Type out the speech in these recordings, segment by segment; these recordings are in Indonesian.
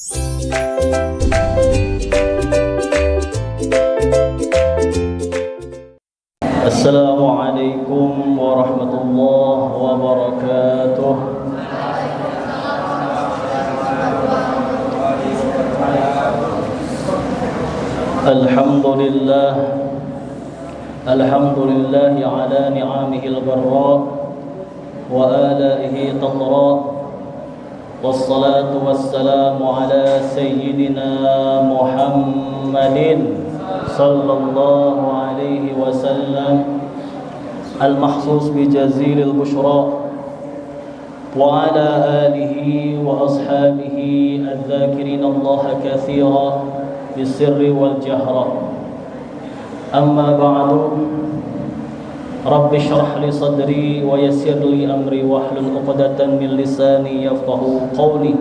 Assalamualaikum warahmatullahi wabarakatuh. Alhamdulillah ala ni'amihil barra wa alaihi tadra. Wassalatu wassalamu ala sayyidina Muhammadin sallallahu alaihi wasallam al-mahsus bi jazilil bushra wa ala alihi wa ashabihi adh-dhakirin Allah katsira bisirri wal jahra. Amma ba'du, Rabbi shrah li sadri wa yassir li amri wahlul 'uqdatam min lisani yafqahu qawli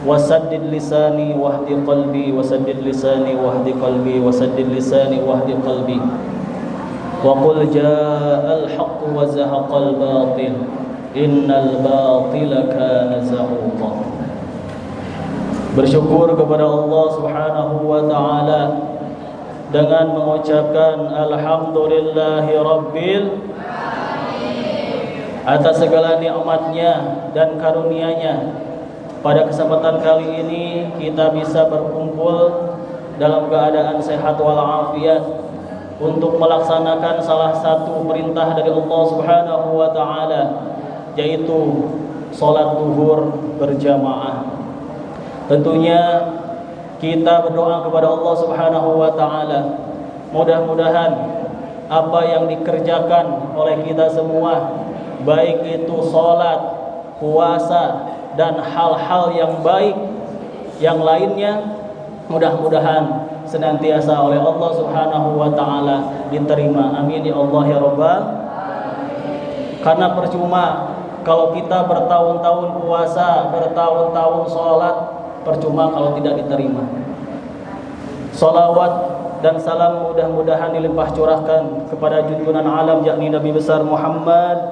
wasaddid lisani wahdi qalbi wasaddid lisani wahdi qalbi wasaddid lisani wahdi qalbi wa qul jaa'al haqqu wa zahaqal batil innal batila kana zahuqa. Bersyukur kepada Allah Subhanahu wa taala dengan mengucapkan alhamdulillahi rabbil atas segala nikmatnya dan karunia-Nya. Pada kesempatan kali ini kita bisa berkumpul dalam keadaan sehat walafiat untuk melaksanakan salah satu perintah dari Allah Subhanahu wa taala, yaitu salat zuhur berjamaah. Tentunya kita berdoa kepada Allah Subhanahu wa taala, mudah-mudahan apa yang dikerjakan oleh kita semua, baik itu salat, puasa, dan hal-hal yang baik yang lainnya, mudah-mudahan senantiasa oleh Allah Subhanahu wa taala diterima. Amin ya Allah ya Rabbal. Karena percuma kalau kita bertahun-tahun puasa, bertahun-tahun salat, percuma kalau tidak diterima. Salawat dan salam mudah-mudahan dilimpah curahkan kepada junjungan alam, yakni Nabi besar Muhammad,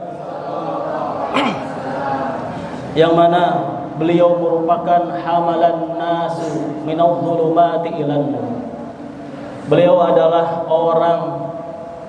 yang mana beliau merupakan hamalan nasu minadh dhulumati ilan nur. Beliau adalah orang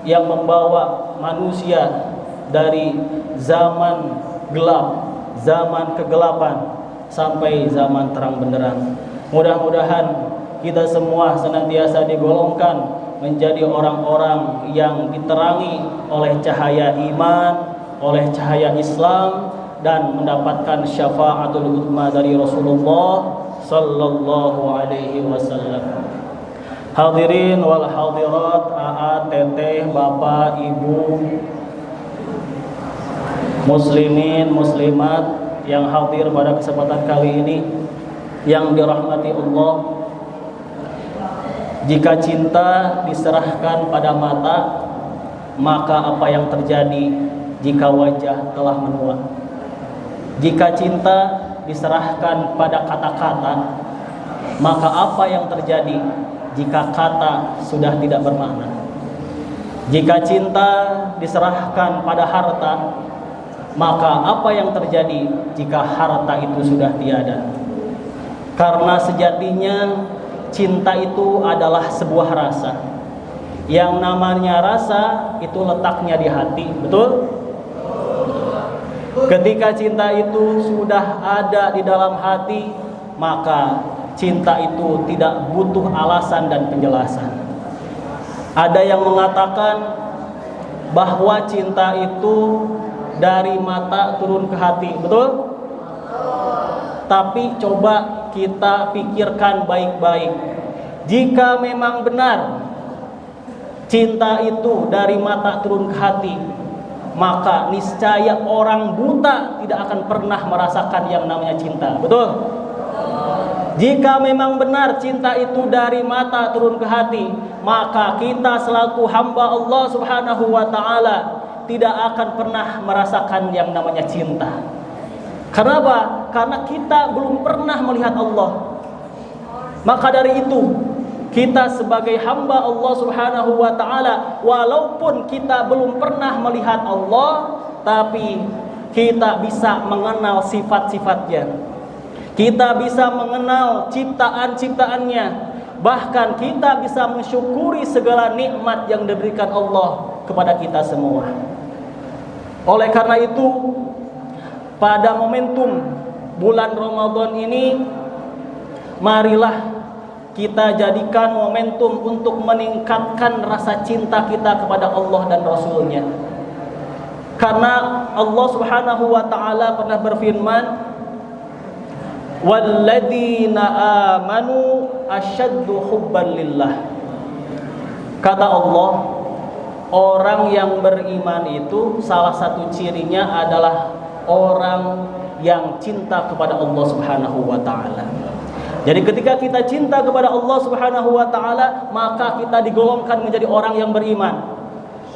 yang membawa manusia dari zaman gelap, zaman kegelapan sampai zaman terang benderang. Mudah-mudahan kita semua senantiasa digolongkan menjadi orang-orang yang diterangi oleh cahaya iman, oleh cahaya Islam, dan mendapatkan syafaatul uzma dari Rasulullah sallallahu alaihi wasallam. Hadirin wal hadirat, teteh, bapak, ibu, muslimin, muslimat yang hadir pada kesempatan kali ini yang dirahmati Allah. Jika cinta diserahkan pada mata, maka apa yang terjadi jika wajah telah menua? Jika cinta diserahkan pada kata-kata, maka apa yang terjadi jika kata sudah tidak bermakna? Jika cinta diserahkan pada harta, maka apa yang terjadi jika harta itu sudah tiada? Karena sejatinya cinta itu adalah sebuah rasa. Yang namanya rasa itu letaknya di hati, betul? Ketika cinta itu sudah ada di dalam hati, maka cinta itu tidak butuh alasan dan penjelasan. Ada yang mengatakan bahwa cinta itu dari mata turun ke hati, betul? Tapi coba kita pikirkan baik-baik. Jika memang benar cinta itu dari mata turun ke hati, maka niscaya orang buta tidak akan pernah merasakan yang namanya cinta, betul? Jika memang benar cinta itu dari mata turun ke hati, maka kita selaku hamba Allah Subhanahu wa taala tidak akan pernah merasakan yang namanya cinta. Kenapa? Karena kita belum pernah melihat Allah. Maka dari itu, kita sebagai hamba Allah Subhanahu wa taala, walaupun kita belum pernah melihat Allah, tapi kita bisa mengenal sifat-sifatnya. Kita bisa mengenal ciptaan-ciptaannya. Bahkan kita bisa mensyukuri segala nikmat yang diberikan Allah kepada kita semua. Oleh karena itu, pada momentum bulan Ramadan ini, marilah kita jadikan momentum untuk meningkatkan rasa cinta kita kepada Allah dan Rasulnya. Karena Allah Subhanahu wa ta'ala pernah berfirman, walladzina amanu asyaddu hubban lillah. Kata Allah, orang yang beriman itu salah satu cirinya adalah orang yang cinta kepada Allah Subhanahu wa ta'ala. Jadi ketika kita cinta kepada Allah Subhanahu wa ta'ala, maka kita digolongkan menjadi orang yang beriman.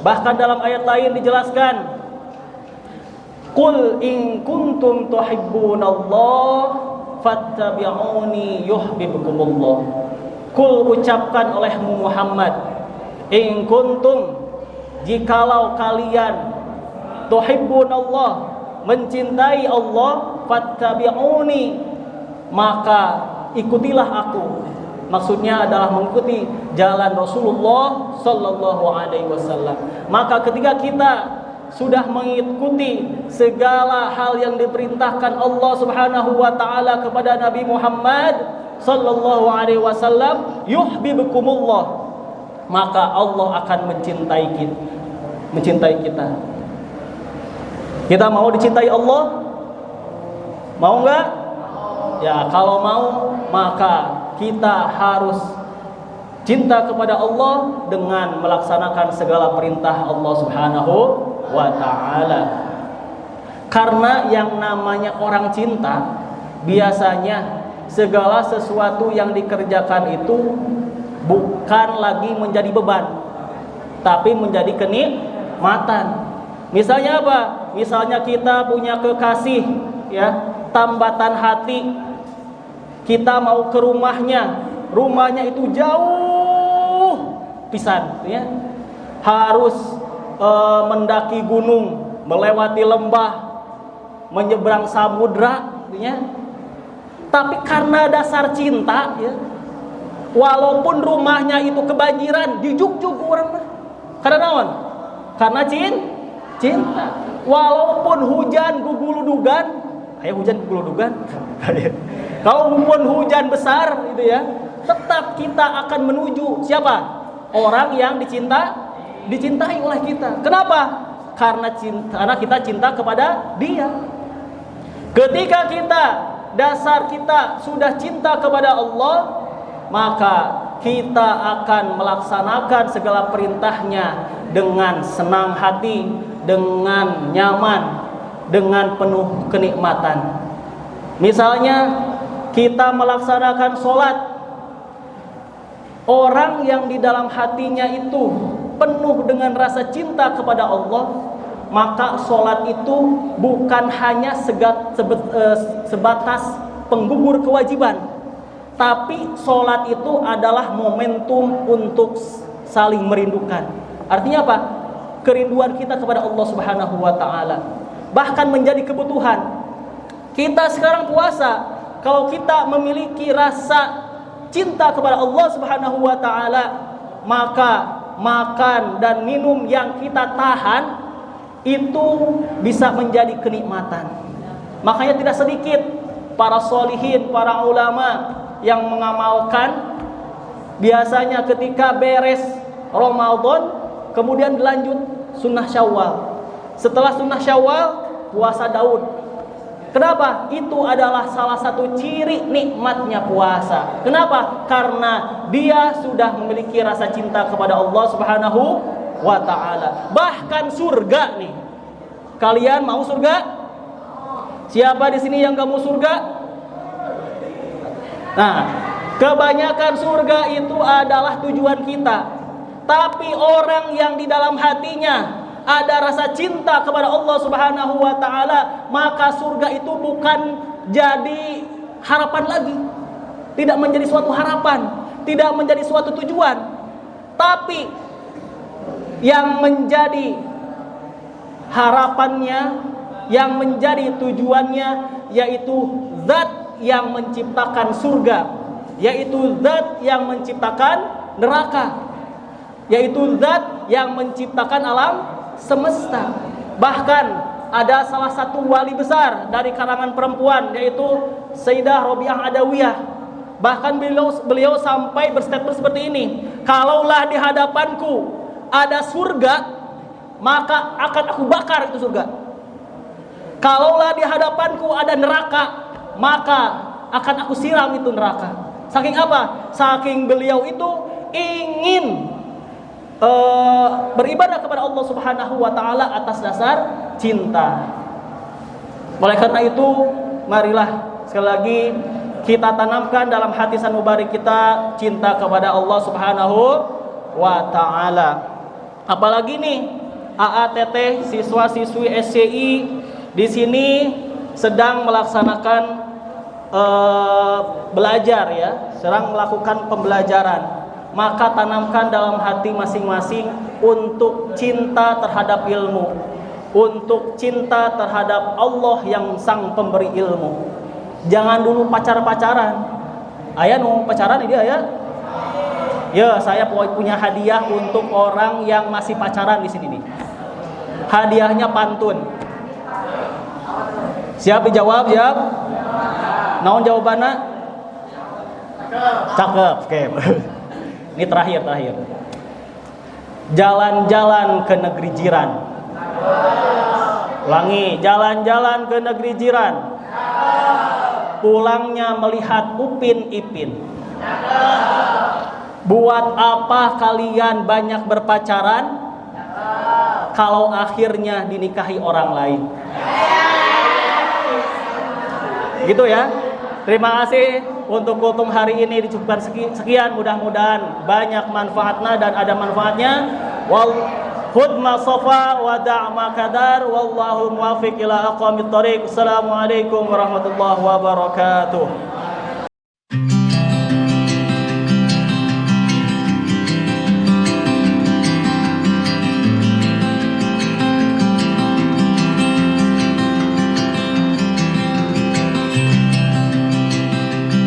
Bahkan dalam ayat lain dijelaskan, qul in kuntum tuhibbunallah fattabi'uni yuhibbukumullah. Qul, ucapkan olehmu Muhammad, in kuntum, jikalau kalian tuhibbunallah, mencintai Allah, fattabi'uni, maka ikutilah aku. Maksudnya adalah mengikuti jalan Rasulullah sallallahu alaihi wasallam. Maka ketika kita sudah mengikuti segala hal yang diperintahkan Allah Subhanahu wa taala kepada Nabi Muhammad sallallahu alaihi wasallam, yuhibbukumullah, maka Allah akan mencintai kita. Kita mau dicintai Allah? Mau enggak? Ya, kalau mau, maka kita harus cinta kepada Allah dengan melaksanakan segala perintah Allah Subhanahu wa ta'ala. Karena yang namanya orang cinta, biasanya segala sesuatu yang dikerjakan itu bukan lagi menjadi beban, tapi menjadi kenikmatan. Misalnya apa? Misalnya kita punya kekasih, ya, tambatan hati, kita mau ke rumahnya itu jauh pisan, ya, harus mendaki gunung, melewati lembah, menyeberang samudra, ya. Tapi karena dasar cinta, ya, walaupun rumahnya itu kebanjiran, dijuk-juk orang, karena naon? Karena cinta. Walaupun hujan guguludugan, hujan guguludugan, kalaupun hujan besar, gitu ya, tetap kita akan menuju siapa? Orang yang dicintai oleh kita. Kenapa? Karena kita cinta kepada Dia. Ketika dasar kita sudah cinta kepada Allah, maka kita akan melaksanakan segala perintahnya dengan senang hati, dengan nyaman, dengan penuh kenikmatan. Misalnya kita melaksanakan sholat, orang yang di dalam hatinya itu penuh dengan rasa cinta kepada Allah, maka sholat itu bukan hanya sebatas penggugur kewajiban, tapi sholat itu adalah momentum untuk saling merindukan. Artinya apa? Kerinduan kita kepada Allah Subhanahu wa ta'ala, bahkan menjadi kebutuhan. Kita sekarang puasa, kalau kita memiliki rasa cinta kepada Allah Subhanahu wa ta'ala, maka makan dan minum yang kita tahan itu bisa menjadi kenikmatan. Makanya tidak sedikit para sholihin, para ulama yang mengamalkan, biasanya ketika beres Ramadan kemudian dilanjut sunnah Syawal. Setelah sunnah Syawal, puasa Daud. Kenapa? Itu adalah salah satu ciri nikmatnya puasa. Kenapa? Karena dia sudah memiliki rasa cinta kepada Allah Subhanahu wa ta'ala. Bahkan surga nih. Kalian mau surga? Siapa di sini yang gak mau surga? Nah, kebanyakan surga itu adalah tujuan kita. Tapi orang yang di dalam hatinya ada rasa cinta kepada Allah Subhanahu wa ta'ala, maka surga itu bukan jadi harapan lagi, tidak menjadi suatu harapan, tidak menjadi suatu tujuan, tapi yang menjadi harapannya, yang menjadi tujuannya, yaitu zat yang menciptakan surga, yaitu zat yang menciptakan neraka, yaitu zat yang menciptakan alam semesta. Bahkan ada salah satu wali besar dari kalangan perempuan, yaitu Sayyidah Rabi'ah Adawiyah. Bahkan beliau sampai berstatement seperti ini, kalaulah di hadapanku ada surga, maka akan aku bakar itu surga. Kalaulah di hadapanku ada neraka, maka akan aku siram itu neraka. Saking apa? Saking beliau itu ingin beribadah kepada Allah Subhanahu wa taala atas dasar cinta. Oleh karena itu, marilah sekali lagi kita tanamkan dalam hati sanubari kita cinta kepada Allah Subhanahu wa taala. Apalagi nih AATT siswa-siswi SCI di sini sedang melaksanakan belajar ya, sedang melakukan pembelajaran. Maka tanamkan dalam hati masing-masing untuk cinta terhadap ilmu, untuk cinta terhadap Allah yang sang pemberi ilmu. Jangan dulu pacar-pacaran. Ayah nu pacaran ini ayah? Ya, saya punya hadiah untuk orang yang masih pacaran di sini nih. Hadiahnya pantun. Siap dijawab, siap? Naon jawabannya? Cakep, oke. Ini terakhir. Jalan-jalan ke negeri jiran. Ulangi, jalan-jalan ke negeri jiran. Pulangnya melihat Upin Ipin. Buat apa kalian banyak berpacaran kalau akhirnya dinikahi orang lain? Gitu ya. Terima kasih untuk kultum hari ini, dicukupkan sekian. Mudah-mudahan banyak manfaatnya dan ada manfaatnya. Wal khudh ma safa wa da' ma kadar wallahu muwaffiq ila aqwamit thoriq. Assalamualaikum warahmatullahi wabarakatuh.